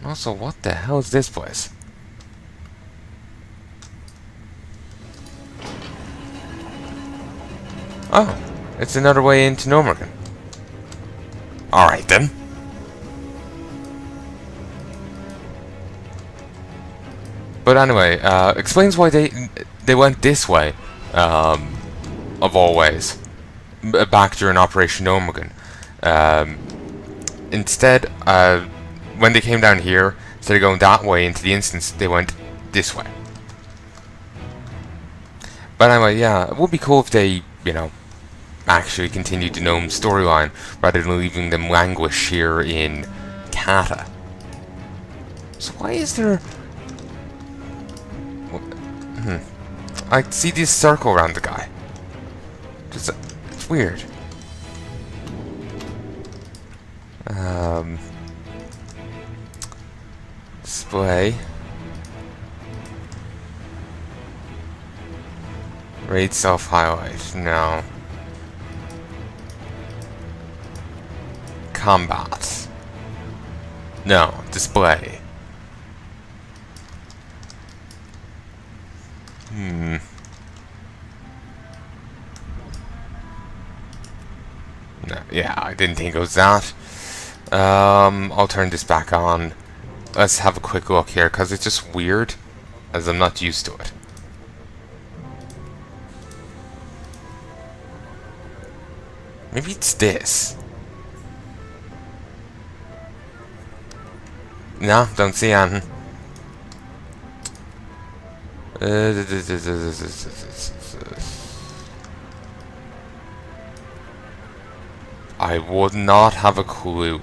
And also, what the hell is this place? Oh, it's another way into Normergan. Alright then. But anyway, explains why they went this way, of all ways, back during Operation Normergan. Instead, when they came down here, instead of going that way into the instance, they went this way. But anyway, yeah, it would be cool if they, you know, actually continued the gnome storyline rather than leaving them languish here in Kata. So why is there... I see this circle around the guy. It's weird. Display. Raid self-highlight. No. Combat. No. Display. No, yeah, I didn't think it was that. I'll turn this back on. Let's have a quick look here, because it's just weird, as I'm not used to it. Maybe it's this. No, don't see anything. I would not have a clue.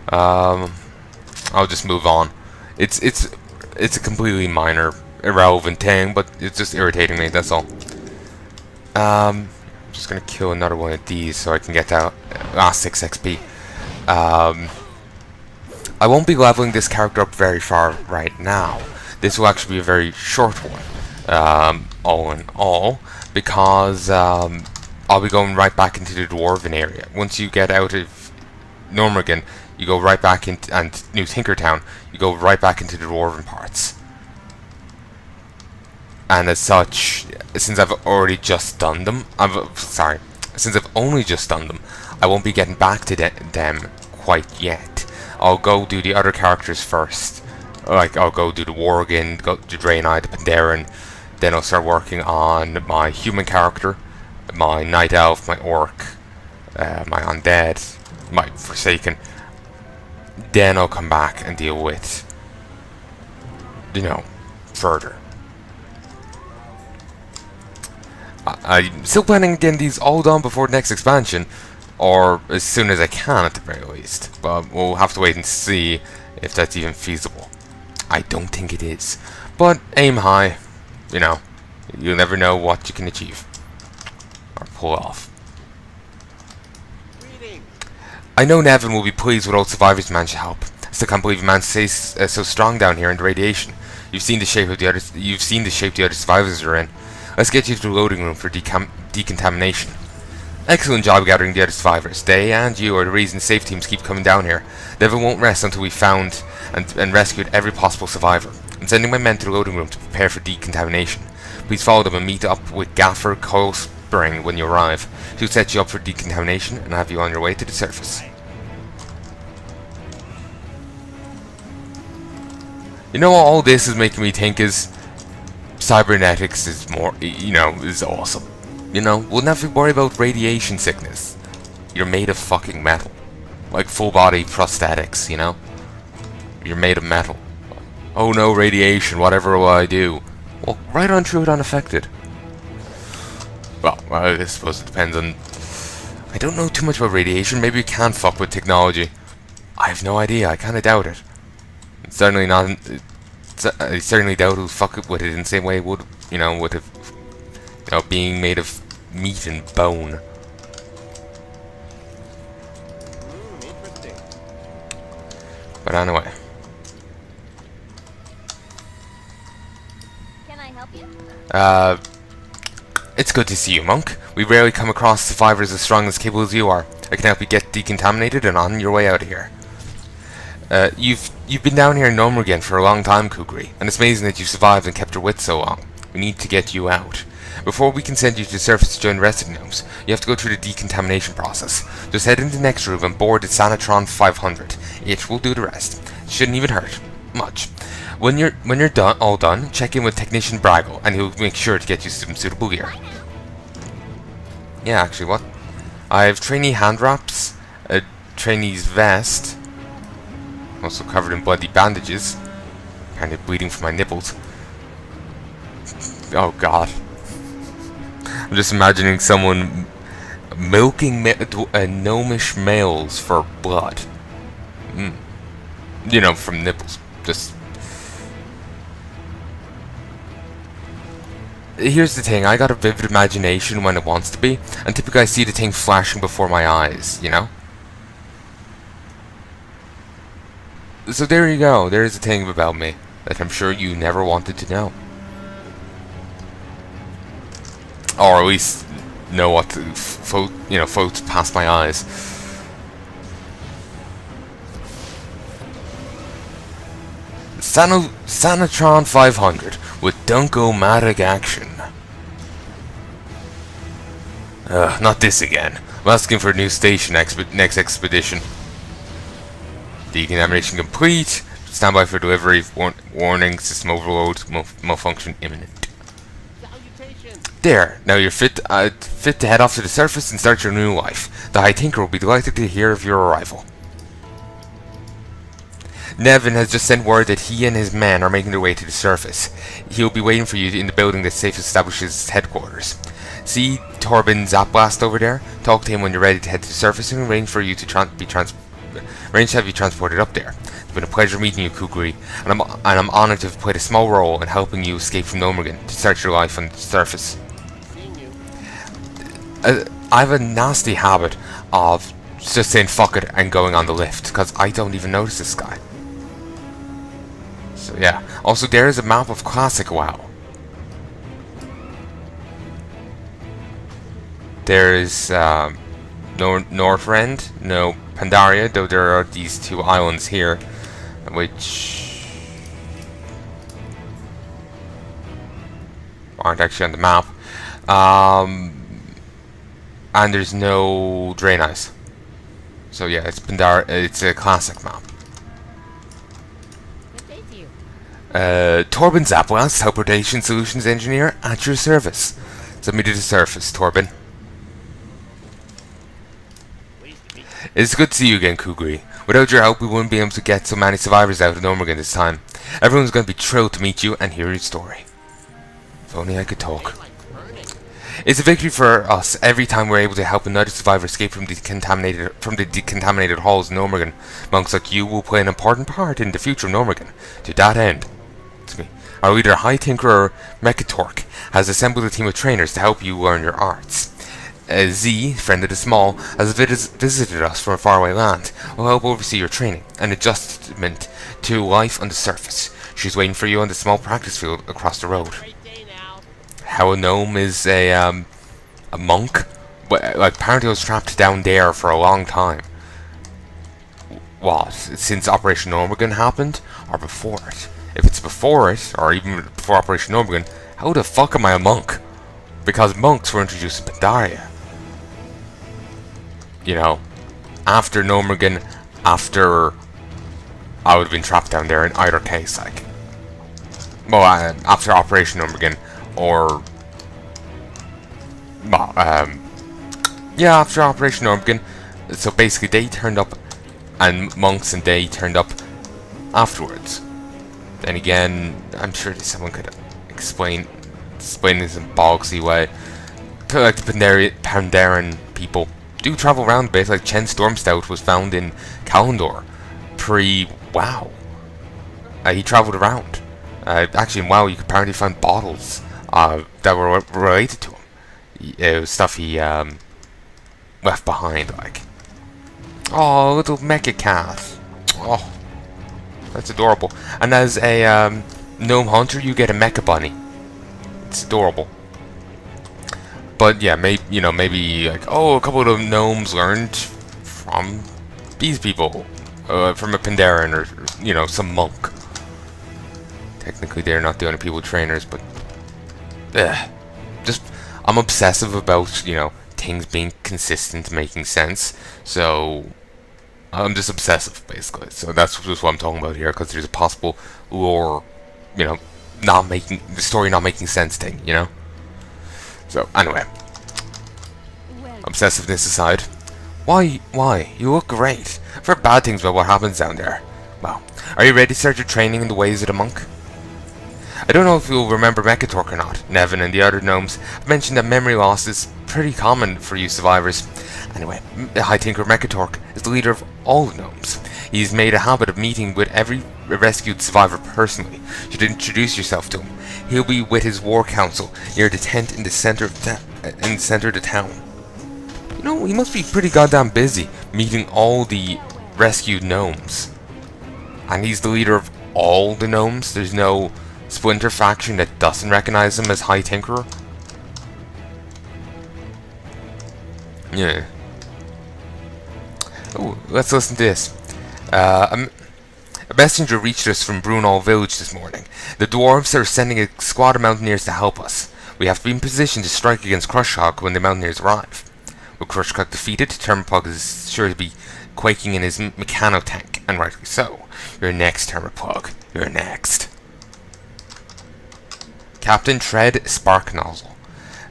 I'll just move on. It's a completely minor, irrelevant thing, but it's just irritating me. That's all. Just gonna kill another one of these so I can get that last 6 XP. I won't be leveling this character up very far right now. This will actually be a very short one, all in all, because I'll be going right back into the Dwarven area. Once you get out of Normergan, you go right back into, and New Tinkertown, you go right back into the Dwarven parts. And as such, since I've already just done them, since I've only just done them, I won't be getting back to them quite yet. I'll go do the other characters first. Like, I'll go do the Worgen, go do Draenei, the Pandaren, then I'll start working on my human character, my Night Elf, my Orc, my Undead, my Forsaken. Then I'll come back and deal with, you know, further. I'm still planning on getting these all done before the next expansion, or as soon as I can at the very least. But we'll have to wait and see if that's even feasible. I don't think it is. But aim high, you know, you'll never know what you can achieve. Or pull off. I know Nevin will be pleased with all survivors managed to help. I still can't believe a man stays so strong down here in the radiation. You've seen the shape the other survivors are in. Let's get you to the loading room for decontamination. Excellent job gathering the other survivors. They and you are the reason safe teams keep coming down here. Nevin won't rest until we've found and rescued every possible survivor. I'm sending my men to the loading room to prepare for decontamination. Please follow them and meet up with Gaffer Coil Spring when you arrive. She'll set you up for decontamination and have you on your way to the surface. You know what all this is making me think is? Cybernetics is more, you know, is awesome. You know, we'll never worry about radiation sickness. You're made of fucking metal. Like full body prosthetics, you know? You're made of metal. Oh no, radiation, whatever will I do? Well, right on through it unaffected. Well, I suppose it depends on... I don't know too much about radiation. Maybe you can fuck with technology. I have no idea. I kind of doubt it. It's certainly not... I certainly doubt it'll fuck with it in the same way it would, you know, with it, you know, being made of meat and bone. But anyway. Can I help you? It's good to see you, Monk. We rarely come across survivors as strong and as capable as you are. I can help you get decontaminated and on your way out of here. You've been down here in Normergen for a long time, Kugree, and it's amazing that you've survived and kept your wits so long. We need to get you out. Before we can send you to the surface to join the rest of the gnomes, you have to go through the decontamination process. Just head into the next room and board the Sanatron 500. It will do the rest. Shouldn't even hurt much. When you're all done, check in with Technician Braggle, and he'll make sure to get you some suitable gear. Yeah, actually, what? I have trainee hand wraps, a trainee's vest, also covered in bloody bandages, kind of bleeding from my nipples. Oh god. I'm just imagining someone milking gnomish males for blood. You know, from nipples. Just... Here's the thing, I got a vivid imagination when it wants to be, and typically I see the thing flashing before my eyes, you know? So there you go, there's a thing about me that I'm sure you never wanted to know. Or at least know what floats past my eyes. Sanatron 500 with Dunk-O-Matic action. Not this again. I'm asking for a new station next expedition. Decontamination complete. Stand by for delivery. Warning, system overload. Malfunction imminent. There, now you're fit to head off to the surface and start your new life. The High Tinker will be delighted to hear of your arrival. Nevin has just sent word that he and his men are making their way to the surface. He'll be waiting for you in the building that Safe establishes headquarters. See Torben Zapblast over there? Talk to him when you're ready to head to the surface and arrange for you to arrange to have you transported up there. It's been a pleasure meeting you, Kugree, and I'm honoured to have played a small role in helping you escape from Nomergan to start your life on the surface. I have a nasty habit of just saying fuck it and going on the lift, because I don't even notice this guy. So yeah. Also, there is a map of Classic WoW. There is no Northrend, no Pandaria, though there are these two islands here, which aren't actually on the map. And there's no Drain Ice. So yeah, it's Pandaria. It's a classic map. Torben Zapblast, Teleportation Solutions Engineer, at your service. Send me to the surface, Torben. It's good to see you again, Kugree. Without your help, we wouldn't be able to get so many survivors out of Nomergan this time. Everyone's going to be thrilled to meet you and hear your story. If only I could talk. It's a victory for us every time we're able to help another survivor escape from the decontaminated halls in Nomergan. Monks like you will play an important part in the future of Nomergan. To that end, our leader High Tinker or Mekkatorque has assembled a team of trainers to help you learn your arts. Z, friend of the small, has visited us from a faraway land. Will help oversee your training and adjustment to life on the surface. She's waiting for you on the small practice field across the road. How a gnome is a monk? But, like, apparently I was trapped down there for a long time. What? Since Operation Nomergan happened? Or before it? If it's before it, or even before Operation Nomergan, how the fuck am I a monk? Because monks were introduced in Pandaria. You know, after Nomergan, after I would have been trapped down there in either case, like. Well, after Operation Nomergan, or yeah, after Operation Nomergan. So basically they turned up, and monks and they turned up afterwards. Then again, I'm sure that someone could explain this in a bogsy way. Like the Pandaren people do travel around a bit. Like Chen Stormstout was found in Kalandor pre-WoW. He travelled around. Actually in WoW you could apparently find bottles that were related to him. It was stuff he left behind, like. Oh, little mecha cat. Oh, that's adorable. And as a gnome hunter, you get a mecha bunny. It's adorable. But yeah, maybe like, oh, a couple of gnomes learned from these people. from a Pandaren or, you know, some monk. Technically, they're not the only people trainers, but just I'm obsessive about, you know, things being consistent, making sense. So I'm just obsessive, basically. So that's just what I'm talking about here, because there's a possible lore, you know, not making the story not making sense thing, you know. So anyway, obsessiveness aside, why? You look great. I've heard bad things about what happens down there. Well, are you ready to start your training in the ways of the monk? I don't know if you'll remember Mekkatorque or not. Nevin and the other gnomes have mentioned that memory loss is pretty common for you survivors. Anyway, High Tinker Mekkatorque is the leader of all gnomes. He's made a habit of meeting with every rescued survivor personally. You should introduce yourself to him. He'll be with his war council near the tent in the center of the town. You know, he must be pretty goddamn busy meeting all the rescued gnomes. And he's the leader of all the gnomes. There's no splinter faction that doesn't recognize him as High Tinkerer. Yeah. Oh, let's listen to this. A messenger reached us from Brunel village this morning. The dwarves are sending a squad of mountaineers to help us. We have to be in position to strike against Crushhog when the mountaineers arrive. With Crushhog defeated, Thermopog is sure to be quaking in his Mekkatorque, and rightly so. You're next, Thermopog. You're next. Captain Tread Spark Nozzle.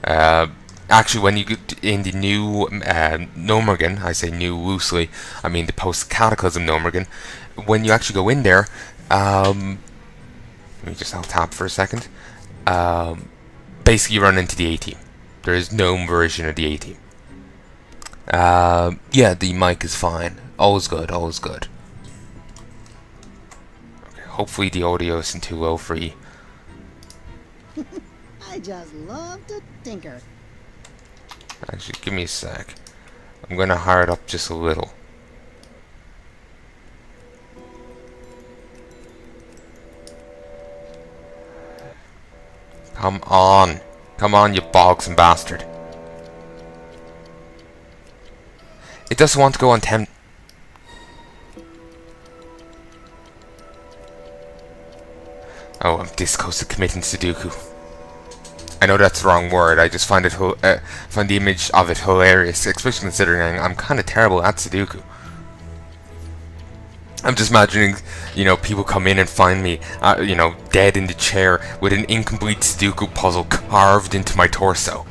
Actually, when you get in the new Gnomergan, I say new loosely, I mean the post-Cataclysm Gnomergan, when you actually go in there, let me just tab for a second, basically you run into the A-Team. There is no version of the A-Team. Yeah, the mic is fine. All's good, all's good. Okay, hopefully the audio isn't too low for you. I just love to tinker. Actually, give me a sec. I'm gonna hire it up just a little. Come on. Come on, you bogsome bastard. It doesn't want to go on 10. Oh, I'm this close to committing Sudoku. I know that's the wrong word. I just find it find the image of it hilarious, especially considering I'm kind of terrible at Sudoku. I'm just imagining, you know, people come in and find me, you know, dead in the chair with an incomplete Sudoku puzzle carved into my torso,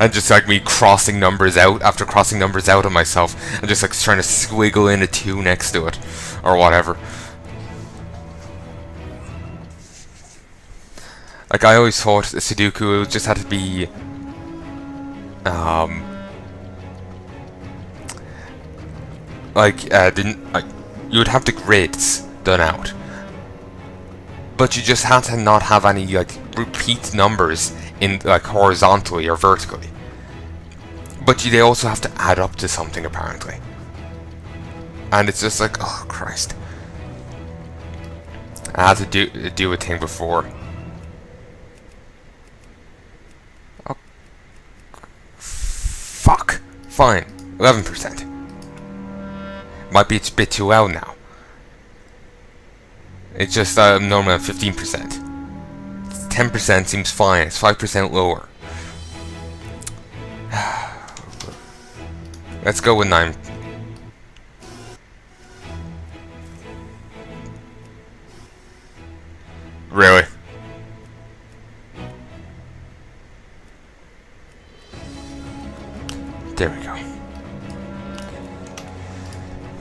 and just like me crossing numbers out after crossing numbers out of myself, and just like trying to squiggle in a 2 next to it, or whatever. Like, I always thought Sudoku just had to be, you would have the grids done out, but you just had to not have any, like, repeat numbers in, like, horizontally or vertically. But they also have to add up to something, apparently. And it's just like, oh, Christ. I had to do a thing before. Fuck. Fine. 11%. Might be a bit too loud now. It's just normally at 15%. 10% seems fine. It's 5% lower. Let's go with 9. Really? There we go.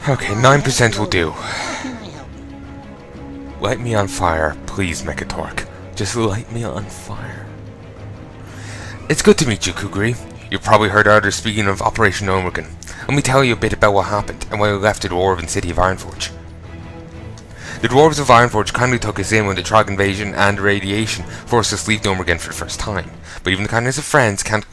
Okay, 9% will do. Light me on fire, please, Mekkatorque. Just light me on fire. It's good to meet you, Kugree. You've probably heard others speaking of Operation Gnomergan. Let me tell you a bit about what happened and why we left the dwarven city of Ironforge. The dwarves of Ironforge kindly took us in when the Trog invasion and radiation forced us to leave Gnomergan for the first time. But even the kindness of friends can't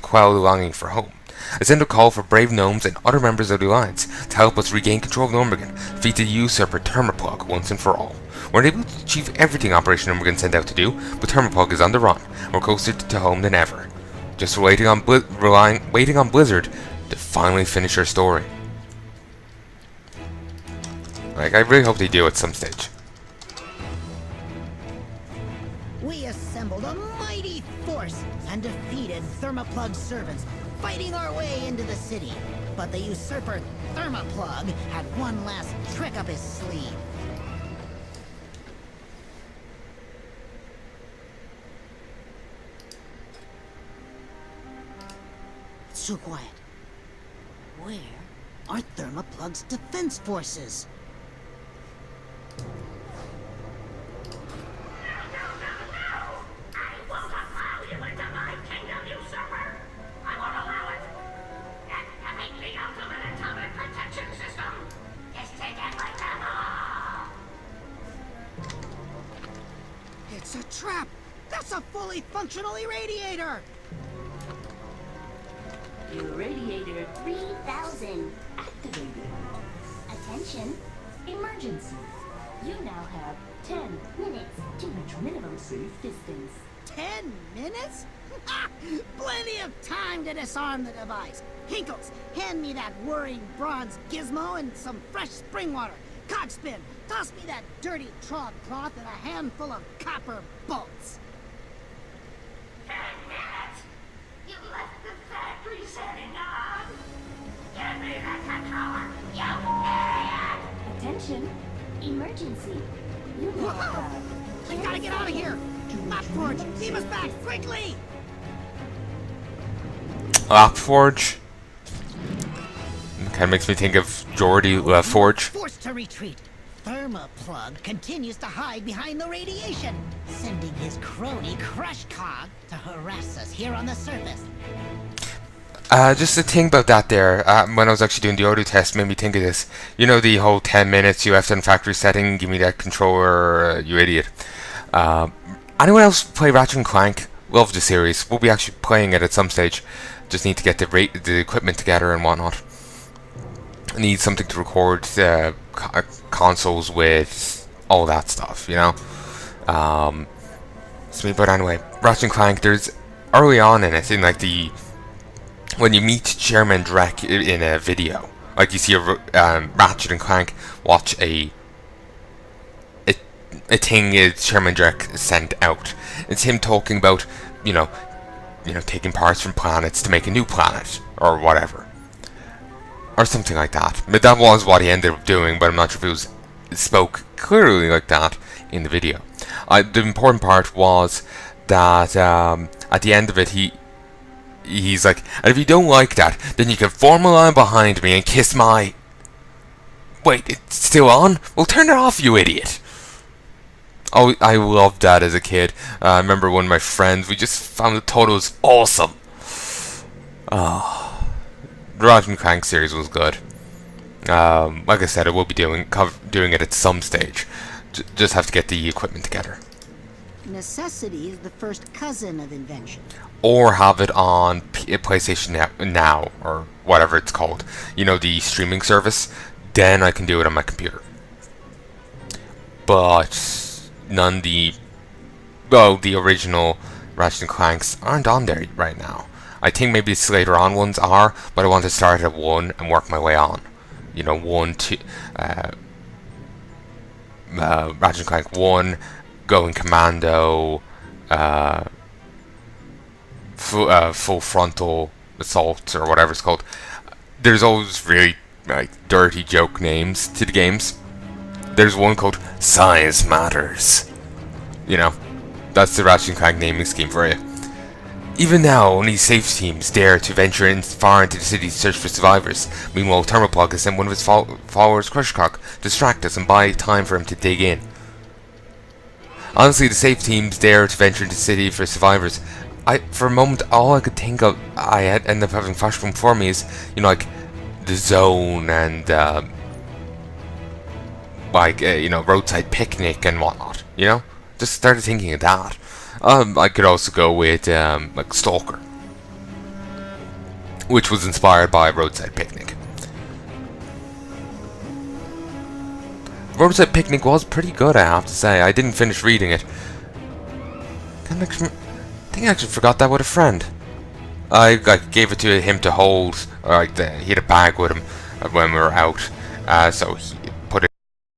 quell the longing for home. I sent a call for brave gnomes and other members of the Alliance to help us regain control of Gnomergan, defeat the usurper Thermopog once and for all. We weren't able to achieve everything Operation Gnomergan sent out to do, but Thermopog is on the run, and we're closer to home than ever. Just waiting on Blizzard to finally finish our story. Like, I really hope they do at some stage. We assembled a mighty force and defeated Thermoplug's servants, fighting our way into the city. But the usurper Thermoplug had one last trick up his sleeve. It's too quiet. Where are Thermoplug's defense forces? It's a trap! That's a fully functional irradiator! Irradiator 3000 activated. Attention, emergency. You now have 10 minutes to reach minimum safe distance. 10 minutes? Plenty of time to disarm the device. Hinkles, hand me that whirring bronze gizmo and some fresh spring water. Cogspin, toss me that dirty trog cloth and a handful of copper bolts. 10 minutes? You left the factory setting on. Give me that controller, you idiot! Attention, emergency. You now have We gotta get out of here! Lockforge, keep us back, quickly! Lockforge? Kind of makes me think of Geordie Forge. Forced to retreat. Thermoplug continues to hide behind the radiation, sending his crony Crushcog to harass us here on the surface. Just the thing about that there, when I was actually doing the audio test, made me think of this. You know the whole 10 minutes you left in factory setting, give me that controller, you idiot. Anyone else play Ratchet & Clank? Love the series. We'll be actually playing it at some stage. Just need to get the equipment together and whatnot. I need something to record consoles with, all that stuff, you know? But anyway, Ratchet & Clank, there's, early on in it, in like the, when you meet Chairman Drek in a video, like you see a Ratchet & Clank watch a thing Chairman Drek sent out. It's him talking about, you know, taking parts from planets to make a new planet, or whatever. Or something like that. But that was what he ended up doing, but I'm not sure if it was spoke clearly like that in the video. The important part was that at the end of it, he's like, and if you don't like that, then you can form a line behind me and kiss my... Wait, it's still on? Well, turn it off, you idiot! Oh, I loved that as a kid. I remember one of my friends, we just found the total was awesome. The Ratchet & Clank series was good. Like I said, I will be doing it at some stage. Just have to get the equipment together. Necessity is the first cousin of invention. Or have it on PlayStation Now, or whatever it's called. You know, the streaming service. Then I can do it on my computer. But none the original Ratchet & Clanks aren't on there right now. I think maybe the later on ones are, but I want to start at 1 and work my way on. You know, 1, 2, Ratchet & Clank 1, Going Commando, Full Frontal Assault, or whatever it's called. There's always really dirty joke names to the games. There's one called Size Matters. You know, that's the Ratchet & Clank naming scheme for you. Even now, only safe teams dare to venture far into the city to search for survivors. Meanwhile, Thermoplug has sent one of his followers, Crushcock, to distract us and buy time for him to dig in. Honestly, the safe teams dare to venture into the city for survivors. For a moment, all I could think of, ended up having flashback before me is, you know, like the Zone and Roadside Picnic and whatnot. You know, just started thinking of that. I could also go with like Stalker, which was inspired by Roadside Picnic. Roadside Picnic was pretty good, I have to say. I didn't finish reading it. I think I actually forgot that with a friend. I gave it to him to hold. He had a bag with him when we were out, so